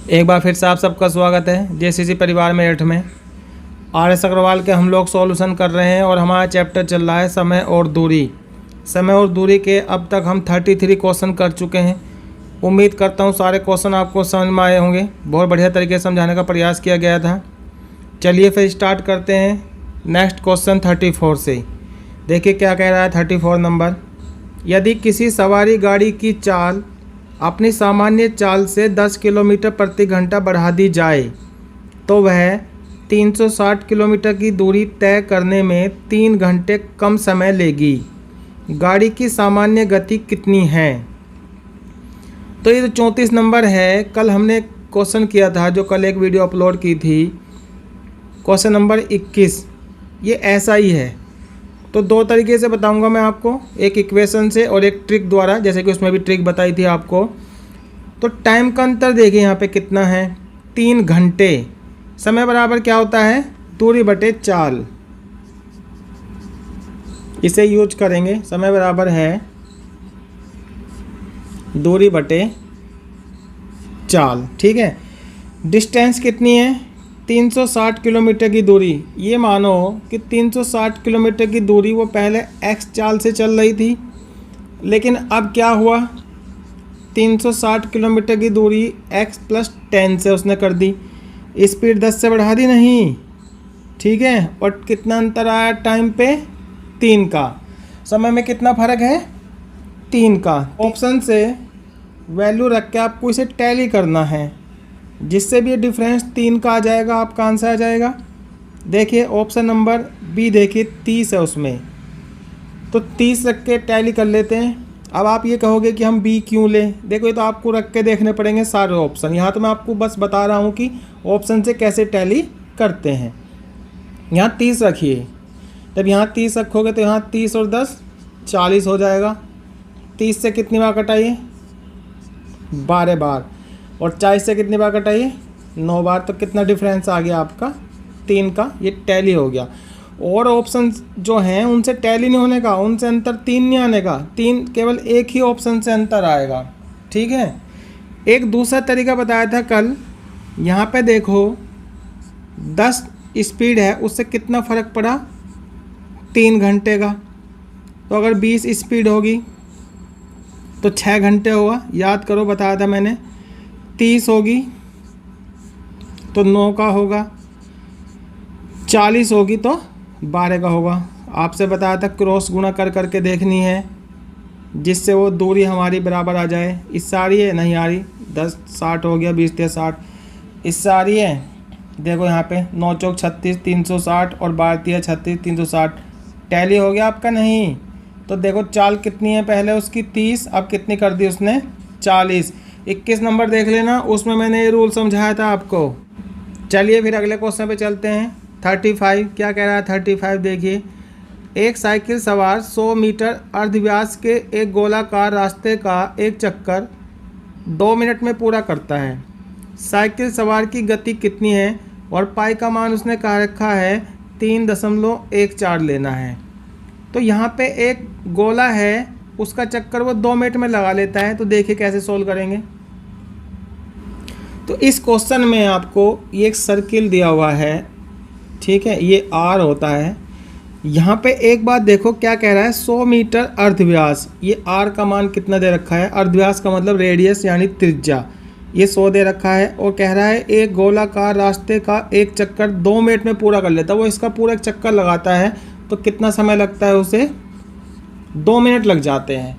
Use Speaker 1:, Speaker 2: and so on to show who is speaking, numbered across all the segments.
Speaker 1: एक बार फिर से आप सबका स्वागत है जेसीसी परिवार में 8 में। आर.एस. अग्रवाल के हम लोग सॉल्यूशन कर रहे हैं और हमारा चैप्टर चल रहा है समय और दूरी। समय और दूरी के अब तक हम 33 क्वेश्चन कर चुके हैं। उम्मीद करता हूँ सारे क्वेश्चन आपको समझ में आए होंगे। बहुत बढ़िया तरीके से समझाने का प्रयास किया गया था। चलिए फिर स्टार्ट करते हैं नेक्स्ट क्वेश्चन 34 से। देखिए क्या कह रहा है 34 नंबर। यदि किसी सवारी गाड़ी की चाल अपनी सामान्य चाल से 10 किलोमीटर प्रति घंटा बढ़ा दी जाए तो वह 360 किलोमीटर की दूरी तय करने में 3 घंटे कम समय लेगी। गाड़ी की सामान्य गति कितनी है? तो ये जो 34 नंबर है, कल हमने क्वेश्चन किया था, जो कल एक वीडियो अपलोड की थी, क्वेश्चन नंबर 21। ये ऐसा ही है। तो दो तरीके से बताऊंगा मैं आपको, एक इक्वेशन से और एक ट्रिक द्वारा, जैसे कि उसमें भी ट्रिक बताई थी आपको। तो टाइम का अंतर देखिए यहाँ पे कितना है, 3 घंटे। समय बराबर क्या होता है, दूरी बटे चाल। इसे यूज करेंगे। समय बराबर है दूरी बटे चाल। ठीक है। डिस्टेंस कितनी है, 360 किलोमीटर की दूरी। ये मानो कि 360 किलोमीटर की दूरी वो पहले एक्स चाल से चल रही थी, लेकिन अब क्या हुआ, 360 किलोमीटर की दूरी x + 10 से उसने कर दी। स्पीड 10 से बढ़ा दी नहीं, ठीक है। और कितना अंतर आया टाइम पे, 3 का। समय में कितना फ़र्क है, 3 का। ऑप्शन से वैल्यू रख के आपको इसे टैली करना है, जिससे भी ये डिफरेंस 3 का आ जाएगा, आपका आंसर आ जाएगा। देखिए ऑप्शन नंबर बी, देखिए 30 है उसमें, तो 30 रख के टैली कर लेते हैं। अब आप ये कहोगे कि हम बी क्यों लें, देखो ये तो आपको रख के देखने पड़ेंगे सारे ऑप्शन। यहाँ तो मैं आपको बस बता रहा हूँ कि ऑप्शन से कैसे टैली करते हैं। यहाँ 30 रखिए, जब यहाँ 30 रखोगे तो यहाँ 30 और 10 40 हो जाएगा। 30 से कितनी बार कटाइए, 12 बार। और 40 से कितनी बार कटाइए, 9 बार। तो कितना डिफरेंस आ गया आपका, 3 का। ये टैली हो गया। और ऑप्शन जो हैं उनसे टैली नहीं होने का, उनसे अंतर 3 नहीं आने का। 3 केवल एक ही ऑप्शन से अंतर आएगा। ठीक है। एक दूसरा तरीका बताया था कल। यहाँ पे देखो 10 स्पीड है, उससे कितना फ़र्क पड़ा, 3 घंटे का। तो अगर 20 स्पीड होगी तो 6 घंटे होगा। याद करो, बताया था मैंने। 30 होगी तो 9 का होगा। 40 होगी तो 12 का होगा। आपसे बताया था क्रॉस गुणा कर करके देखनी है, जिससे वो दूरी हमारी बराबर आ जाए। इससे आ रही है, नहीं आ रही। 10 60 हो गया, 20 × 60। इससे आ रही है, देखो यहाँ पे 9 चौक 36 360 और 12 × 36 360। टैली हो गया आपका, नहीं। तो देखो चाल कितनी है, पहले उसकी 30, अब कितनी कर दी उसने, 40। 21 नंबर देख लेना, उसमें मैंने ये रूल समझाया था आपको। चलिए फिर अगले क्वेश्चन पे चलते हैं। 35 क्या कह रहा है 35, देखिए। एक साइकिल सवार 100 मीटर अर्धव्यास के एक गोलाकार रास्ते का एक चक्कर 2 मिनट में पूरा करता है। साइकिल सवार की गति कितनी है और पाई का मान उसने कहा रखा है 3.14 लेना है। तो यहाँ पे एक गोला है, उसका चक्कर वो 2 मिनट में लगा लेता है। तो देखिए कैसे सोल्व करेंगे। तो इस क्वेश्चन में आपको ये एक सर्किल दिया हुआ है, ठीक है, ये आर होता है। यहाँ पे एक बात देखो क्या कह रहा है, 100 मीटर अर्धव्यास। ये आर का मान कितना दे रखा है, अर्धव्यास का मतलब रेडियस यानी त्रिज्या, ये 100 दे रखा है। और कह रहा है एक गोलाकार रास्ते का एक चक्कर 2 मिनट में पूरा कर लेता है। वो इसका पूरा एक चक्कर लगाता है, तो कितना समय लगता है उसे, 2 मिनट लग जाते हैं।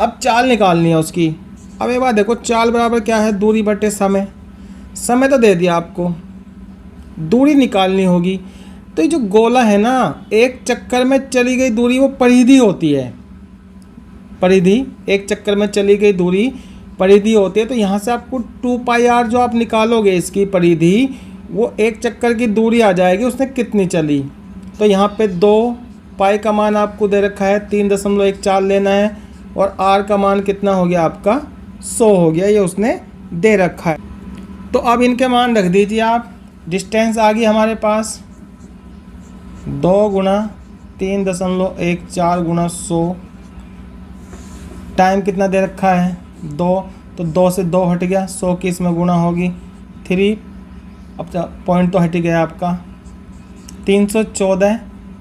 Speaker 1: अब चाल निकालनी है उसकी। अब एक बात देखो, चाल बराबर क्या है, दूरी बटे समय। समय तो दे दिया आपको, दूरी निकालनी होगी। तो ये जो गोला है ना, एक चक्कर में चली गई दूरी वो परिधि होती है। परिधि, एक चक्कर में चली गई दूरी परिधि होती है। तो यहाँ से आपको 2πr जो आप निकालोगे इसकी परिधि, वो एक चक्कर की दूरी आ जाएगी उसने कितनी चली। तो यहाँ पे 2 पाई का मान आपको दे रखा है 3.14 लेना है। और आर का मान कितना हो गया आपका, 100 हो गया, ये उसने दे रखा है। तो अब इनके मान रख दीजिए आप। डिस्टेंस आ गई हमारे पास 2 × 3.14 × 100। टाइम कितना दे रखा है, 2। तो 2 से 2 हट गया, 100 की इसमें गुणा होगी 3, अब पॉइंट तो हट ही गया आपका, 314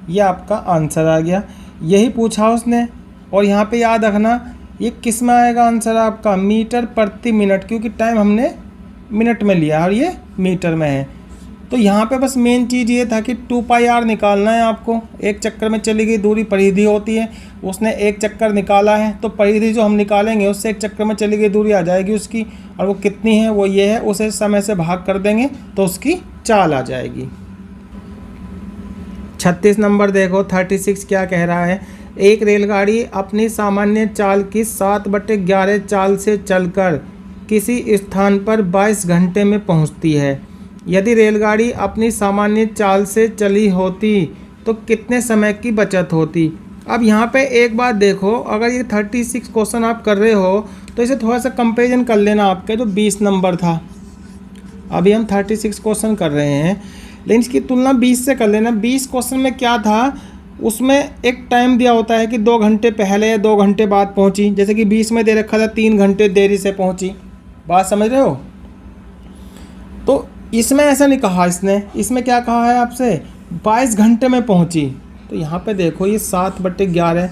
Speaker 1: ये आपका आंसर आ गया। यही पूछा उसने। और यहाँ पे याद रखना ये किस में आएगा आंसर आपका, मीटर प्रति मिनट, क्योंकि टाइम हमने मिनट में लिया और ये मीटर में है। तो यहाँ पे बस मेन चीज़ ये था कि 2πr निकालना है आपको। एक चक्कर में चली गई दूरी परिधि होती है, उसने एक चक्कर निकाला है तो परिधि जो हम निकालेंगे उससे एक चक्कर में चली गई दूरी आ जाएगी उसकी, और वो कितनी है वो ये है, उसे समय से भाग कर देंगे तो उसकी चाल आ जाएगी। 36 नंबर देखो, 36 क्या कह रहा है, एक रेलगाड़ी अपनी सामान्य चाल की 7/11 चाल से चलकर किसी स्थान पर 22 घंटे में पहुंचती है। यदि रेलगाड़ी अपनी सामान्य चाल से चली होती तो कितने समय की बचत होती। अब यहाँ पे एक बात देखो, अगर ये 36 क्वेश्चन आप कर रहे हो तो इसे थोड़ा सा कंपेरिजन कर लेना आपके जो 20 नंबर था। अभी हम 36 क्वेश्चन कर रहे हैं, लेकिन इसकी तुलना 20 से कर लेना। 20 क्वेश्चन में क्या था, उसमें एक टाइम दिया होता है कि 2 घंटे पहले या 2 घंटे बाद पहुंची, जैसे कि 20 में दे रखा था 3 घंटे देरी से पहुंची। बात समझ रहे हो। तो इसमें ऐसा नहीं कहा इसने, इसमें क्या कहा है आपसे, 22 घंटे में पहुंची। तो यहाँ पे देखो ये 7/11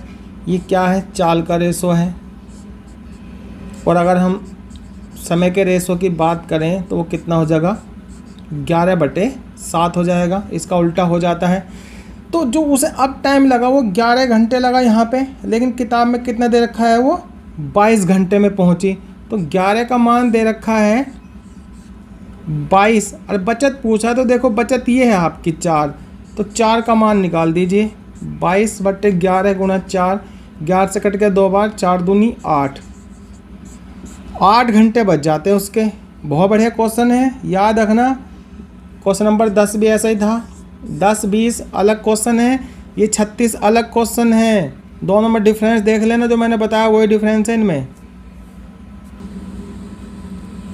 Speaker 1: ये क्या है, चाल का रेशो है। और अगर हम समय के रेशो की बात करें तो वो कितना हो जाएगा, 11/7 हो जाएगा। इसका उल्टा हो जाता है। तो जो उसे अब टाइम लगा वो 11 घंटे लगा यहाँ पे, लेकिन किताब में कितना दे रखा है, वो 22 घंटे में पहुँची। तो 11 का मान दे रखा है 22, और बचत पूछा तो देखो बचत ये है आपकी 4, तो 4 का मान निकाल दीजिए। 22/11 गुणा 4, 11 से कट के 2 बार, 4 दूनी 8, 8 घंटे बच जाते हैं उसके। बहुत बढ़िया क्वेश्चन है, याद रखना। क्वेश्चन नंबर 10 भी ऐसा ही था। 10-20 अलग क्वेश्चन है, ये 36 अलग क्वेश्चन है। दोनों में डिफरेंस देख लेना, जो मैंने बताया वही डिफरेंस है इनमें।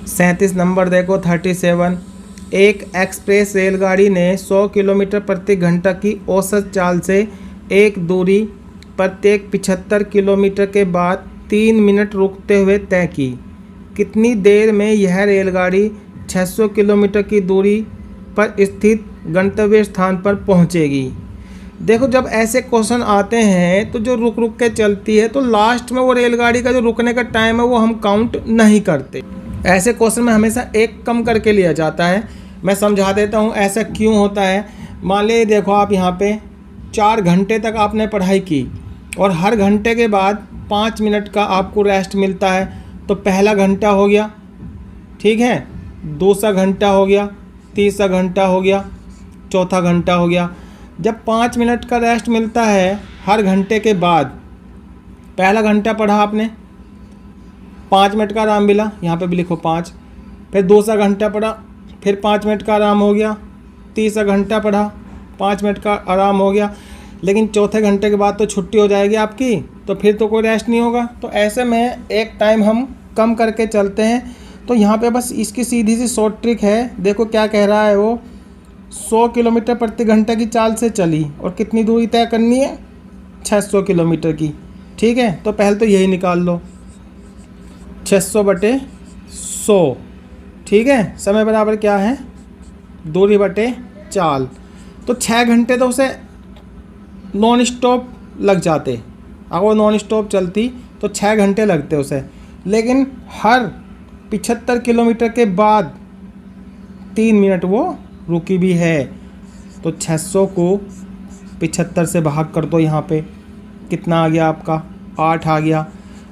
Speaker 1: 37 नंबर देखो, 37, एक एक्सप्रेस रेलगाड़ी ने 100 किलोमीटर प्रति घंटा की औसत चाल से एक दूरी प्रत्येक 75 किलोमीटर के बाद 3 मिनट रुकते हुए तय की। कितनी देर में यह रेलगाड़ी 600 किलोमीटर की दूरी पर स्थित गंतव्य स्थान पर पहुंचेगी। देखो जब ऐसे क्वेश्चन आते हैं तो जो रुक रुक के चलती है, तो लास्ट में वो रेलगाड़ी का जो रुकने का टाइम है वो हम काउंट नहीं करते। ऐसे क्वेश्चन में हमेशा एक कम करके लिया जाता है। मैं समझा देता हूँ ऐसा क्यों होता है। मान लीजिए देखो आप यहाँ पे 4 घंटे तक आपने पढ़ाई की और हर घंटे के बाद 5 मिनट का आपको रेस्ट मिलता है। तो पहला घंटा हो गया, ठीक है, दूसरा घंटा हो गया, तीसरा घंटा हो गया, चौथा घंटा हो गया। जब 5 मिनट का रेस्ट मिलता है हर घंटे के बाद, पहला घंटा पढ़ा आपने, 5 मिनट का आराम मिला, यहाँ पे भी लिखो 5। फिर दूसरा घंटा पढ़ा, फिर 5 मिनट का आराम हो गया। तीसरा घंटा पढ़ा, 5 मिनट का आराम हो गया। लेकिन चौथे घंटे के बाद तो छुट्टी हो जाएगी आपकी, तो फिर तो कोई रेस्ट नहीं होगा। तो ऐसे में एक टाइम हम कम करके चलते हैं। तो यहाँ पे बस इसकी सीधी सी शॉर्ट ट्रिक है। देखो क्या कह रहा है वो, 100 किलोमीटर प्रति घंटा की चाल से चली और कितनी दूरी तय करनी है, 600 किलोमीटर की। ठीक है, तो पहले तो यही निकाल लो, 600/100। ठीक है, समय बराबर क्या है, दूरी बटे चाल। तो 6 घंटे तो उसे नॉन स्टॉप लग जाते। अगर वो नॉन स्टॉप चलती तो 6 घंटे लगते उसे। लेकिन हर 75 किलोमीटर के बाद 3 मिनट वो रुकी भी है। तो 600 को 75 से भाग कर दो, यहाँ पे कितना आ गया आपका, 8 आ गया।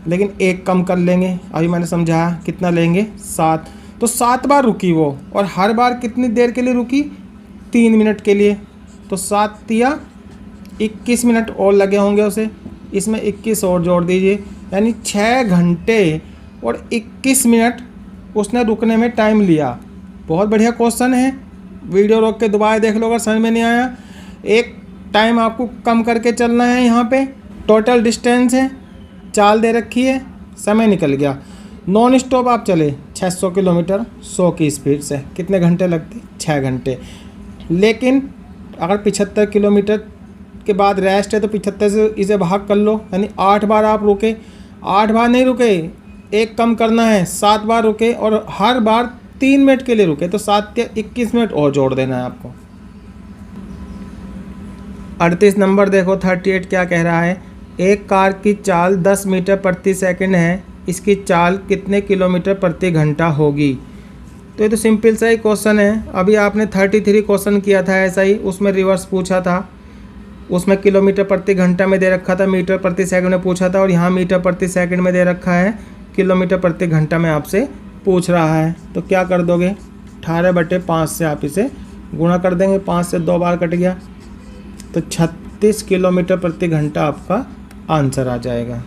Speaker 1: लेकिन एक कम कर लेंगे, अभी मैंने समझाया कितना लेंगे, 7। तो 7 बार रुकी वो, और हर बार कितनी देर के लिए रुकी, 3 मिनट के लिए। तो 7 या 21 मिनट और लगे होंगे उसे, इसमें 21 और जोड़ दीजिए, यानी 6 घंटे और 21 मिनट उसने रुकने में टाइम लिया। बहुत बढ़िया क्वेश्चन है, वीडियो रोक के दोबारा देख लो अगर समझ में नहीं आया। एक टाइम आपको कम करके चलना है। यहाँ पे टोटल डिस्टेंस है, चाल दे रखी है, समय निकल गया। नॉन स्टॉप आप चले 600 किलोमीटर 100 की स्पीड से, कितने घंटे लगते, 6 घंटे। लेकिन अगर 75 किलोमीटर के बाद रेस्ट है तो 75 से इसे भाग कर लो, यानी 8 बार आप रुके। 8 बार नहीं रुके, एक कम करना है, 7 बार रुके और हर बार 3 मिनट के लिए रुके तो 7 या 21 मिनट और जोड़ देना है आपको। 38 नंबर देखो 38 क्या कह रहा है, एक कार की चाल 10 मीटर प्रति सेकंड है, इसकी चाल कितने किलोमीटर प्रति घंटा होगी। तो ये तो सिंपल सा ही क्वेश्चन है। अभी आपने 33 क्वेश्चन किया था ऐसा ही, उसमें रिवर्स पूछा था, उसमें किलोमीटर प्रति घंटा में दे रखा था, मीटर प्रति सेकंड में पूछा था, और यहाँ मीटर प्रति सेकंड में दे रखा है, किलोमीटर प्रति घंटा में आपसे पूछ रहा है। तो क्या कर दोगे, 18/5 से आप इसे गुणा कर देंगे, 5 से 2 बार कट गया तो 36 किलोमीटर प्रति घंटा आपका आंसर आ जाएगा।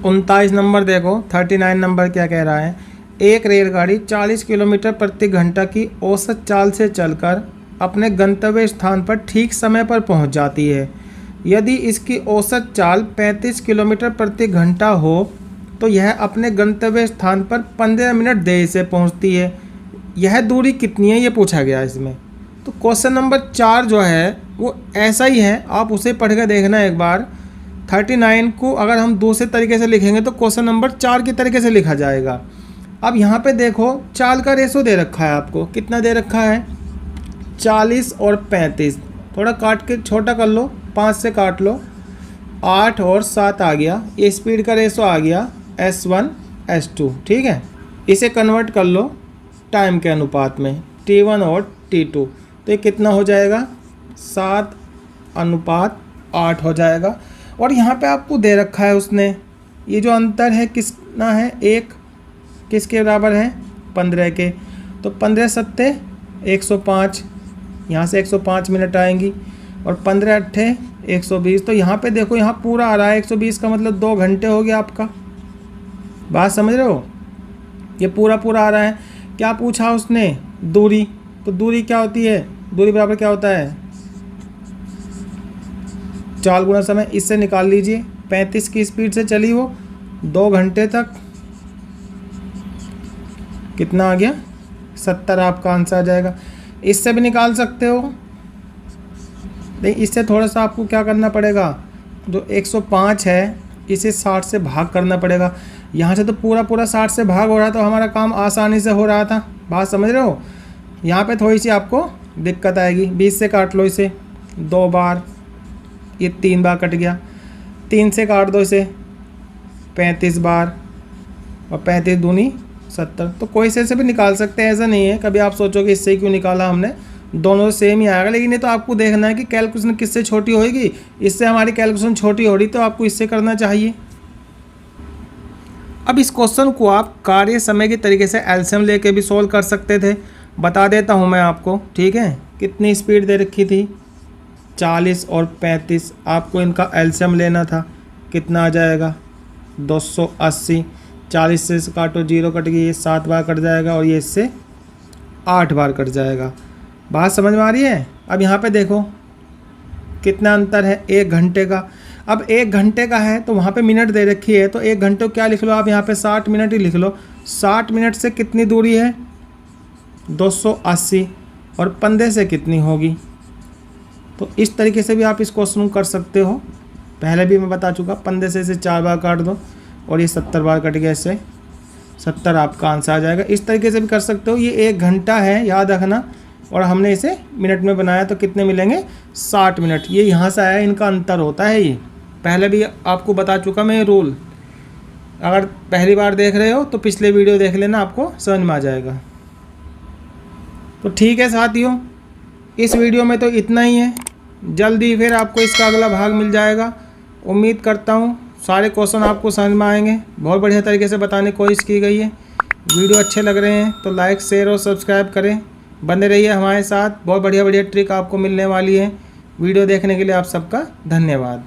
Speaker 1: 39 नंबर देखो 39 नंबर क्या कह रहा है, एक रेलगाड़ी 40 किलोमीटर प्रति घंटा की औसत चाल से चलकर अपने गंतव्य स्थान पर ठीक समय पर पहुंच जाती है। यदि इसकी औसत चाल 35 किलोमीटर प्रति घंटा हो तो यह अपने गंतव्य स्थान पर 15 मिनट देर से पहुंचती है। यह दूरी कितनी है ये पूछा गया इसमें। तो क्वेश्चन नंबर 4 जो है वो ऐसा ही है, आप उसे पढ़ के देखना एक बार। 39 को अगर हम दूसरे तरीके से लिखेंगे तो क्वेश्चन नंबर 4 के तरीके से लिखा जाएगा। अब यहाँ पे देखो चाल का रेशो दे रखा है आपको, कितना दे रखा है 40 और 35, थोड़ा काट के छोटा कर लो, 5 से काट लो, 8 और 7 आ गया, ये स्पीड का रेशो आ गया S1 S2, ठीक है। इसे कन्वर्ट कर लो टाइम के अनुपात में, T1 और T2, तो ये कितना हो जाएगा 7:8 हो जाएगा। और यहाँ पे आपको दे रखा है उसने, ये जो अंतर है कितना है, एक किसके बराबर है 15 के, तो 15 सत्ते 105, यहाँ से 105 मिनट आएंगी, और 15 अट्ठे 120, तो यहाँ पे देखो यहाँ पूरा आ रहा है 120 का मतलब 2 घंटे हो गया आपका। बात समझ रहे हो, ये पूरा आ रहा है। क्या पूछा उसने, दूरी, तो दूरी क्या होती है, दूरी बराबर क्या होता है चाल गुणा समय, इससे निकाल लीजिए। 35 की स्पीड से चली वो 2 घंटे तक, कितना आ गया 70 आपका आंसर आ जाएगा। इससे भी निकाल सकते हो, लेकिन इससे थोड़ा सा आपको क्या करना पड़ेगा, जो 105 है इसे 60 से भाग करना पड़ेगा। यहाँ से तो पूरा 60 से भाग हो रहा, तो हमारा काम आसानी से हो रहा था। बात समझ रहे हो, यहाँ पे थोड़ी सी आपको दिक्कत आएगी। 20 से काट लो इसे 2 बार, ये 3 बार कट गया, 3 से काट दो इसे 35 बार, और 35 दूनी 70, तो कोई से भी निकाल सकते हैं, ऐसा नहीं है कभी आप सोचो कि इससे क्यों निकाला हमने, दोनों सेम ही आएगा। लेकिन ये तो आपको देखना है कि कैलकुलेशन किससे छोटी होएगी, इससे हमारी कैलकुलेशन छोटी हो रही तो आपको इससे करना चाहिए। अब इस क्वेश्चन को आप कार्य समय के तरीके से एलसीएम लेके भी सोल्व कर सकते थे, बता देता हूँ मैं आपको, ठीक है। कितनी स्पीड दे रखी थी 40 और 35, आपको इनका एलसीएम लेना था, कितना आ जाएगा 280, 40 से काटो 0 कट गई, ये 7 बार कट जाएगा, और ये इससे 8 बार कट जाएगा। बात समझ में आ रही है। अब यहाँ पे देखो कितना अंतर है 1 घंटे का। अब 1 घंटे का है तो वहाँ पे मिनट दे रखी है, तो 1 घंटे को क्या लिख लो आप, यहाँ पे 60 मिनट ही लिख लो। 60 मिनट से कितनी दूरी है 280, और 15 से कितनी होगी। तो इस तरीके से भी आप इस क्वेश्चन को कर सकते हो, पहले भी मैं बता चुका। 15 से इसे 4 बार काट दो, और ये 70 बार कट गया, इससे 70 आपका आंसर आ जाएगा। इस तरीके से भी कर सकते हो। ये 1 घंटा है याद रखना, और हमने इसे मिनट में बनाया तो कितने मिलेंगे 60 मिनट। ये यहाँ से आया, इनका अंतर होता है। ये पहले भी आपको बता चुका मैं ये रूल, अगर पहली बार देख रहे हो तो पिछले वीडियो देख लेना, आपको समझ में आ जाएगा। तो ठीक है साथियों, इस वीडियो में तो इतना ही है। जल्दी फिर आपको इसका अगला भाग मिल जाएगा। उम्मीद करता हूँ सारे क्वेश्चन आपको समझ में आएंगे। बहुत बढ़िया तरीके से बताने की कोशिश की गई है। वीडियो अच्छे लग रहे हैं तो लाइक, शेयर और सब्सक्राइब करें। बने रहिए हमारे साथ, बहुत बढ़िया ट्रिक आपको मिलने वाली है। वीडियो देखने के लिए आप सबका धन्यवाद।